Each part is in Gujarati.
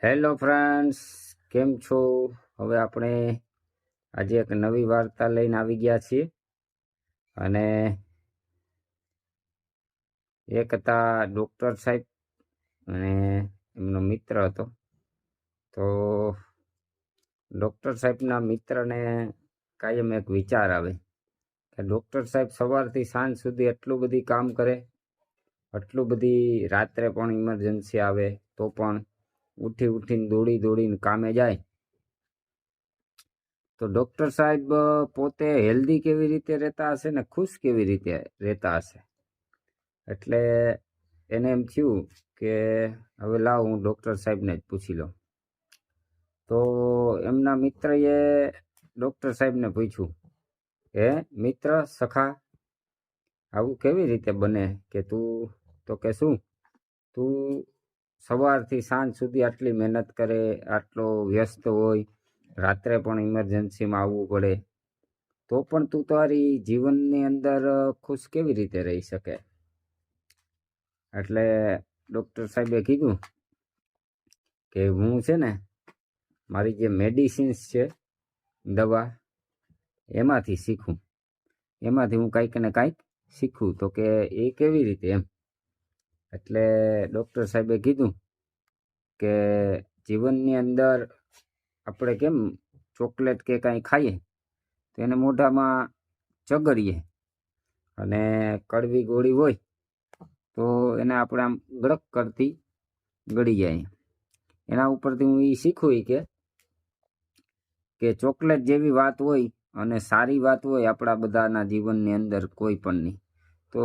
હેલો ફ્રેન્ડ્સ, કેમ છો? હવે આપણે આજે એક નવી વાર્તા લઈને આવી ગયા છીએ અને એક હતા ડૉક્ટર સાહેબ અને એમનો મિત્ર હતો. તો ડૉક્ટર સાહેબના મિત્રને કાયમ એક વિચાર આવે કે ડૉક્ટર સાહેબ સવારથી સાંજ સુધી એટલું બધી કામ કરે, આટલું બધી રાત્રે પણ ઇમરજન્સી આવે તો પણ ઉઠીને દોડીને કામે જાય. તો ડૉક્ટર સાહેબ પોતે હેલ્ધી કેવી રીતે રહેતા હશે ને ખુશ કેવી રીતે રહેતા હશે. એટલે એને એમ થયું કે હવે લાવ હું ડૉક્ટર સાહેબને જ પૂછી લઉં. તો એમના મિત્રએ ડૉક્ટર સાહેબને પૂછ્યું, હે મિત્ર સખા, આવું કેવી રીતે બને કે તું તો કે શું તું સવારથી સાંજ સુધી આટલી મહેનત કરે, આટલો વ્યસ્ત હોય, રાત્રે પણ ઇમરજન્સીમાં આવવું પડે, તો પણ તું તારી જીવનની અંદર ખુશ કેવી રીતે રહી શકે? એટલે ડૉક્ટર સાહેબે કીધું કે હું છે ને મારી જે મેડિસિન્સ છે, દવા, એમાંથી શીખું, એમાંથી હું કાંઈક ને કાંઈક શીખું. તો કે એ કેવી રીતે એમ? એટલે ડૉક્ટર સાહેબે કીધું કે જીવનની અંદર આપણે કેમ ચોકલેટ કે કાંઈ ખાઈએ તો એને મોઢામાં ચગડીએ અને કડવી ગોળી હોય તો એને આપણે આમ ગળક કરતી ગળી જાય. એના ઉપરથી હું એ શીખું કે ચોકલેટ જેવી વાત હોય અને સારી વાત હોય આપણા બધાના જીવનની અંદર કોઈ પણની, તો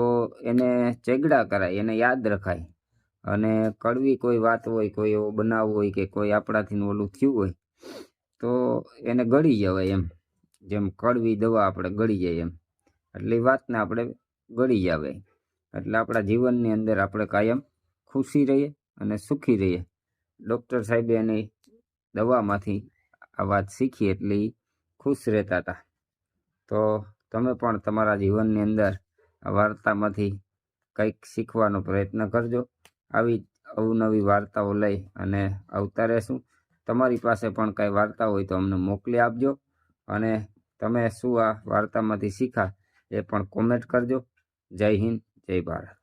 એને ચેગડા કરાય, એને યાદ રખાય. અને કડવી કોઈ વાત હોય, કોઈ એવો બનાવ હોય કે કોઈ આપણાથી ઓલું થયું હોય તો એને ગળી જવાય એમ, જેમ કડવી દવા આપણે ગળી જાય એમ. એટલે એ વાતને આપણે ગળી જવાય. એટલે આપણા જીવનની અંદર આપણે કાયમ ખુશી રહીએ અને સુખી રહીએ. ડૉક્ટર સાહેબે એની દવામાંથી આ વાત શીખી એટલે એ ખુશ રહેતા હતા. તો તમે પણ તમારા જીવનની અંદર આ વાર્તામાંથી કંઈક શીખવાનો પ્રયત્ન કરજો. આવી અવનવી વાર્તાઓ લઈ અને આવતા રહેશું. તમારી પાસે પણ કાંઈ વાર્તા હોય તો અમને મોકલી આપજો અને તમે શું આ વાર્તામાંથી શીખા એ પણ કોમેન્ટ કરજો. જય હિન્દ, જય ભારત.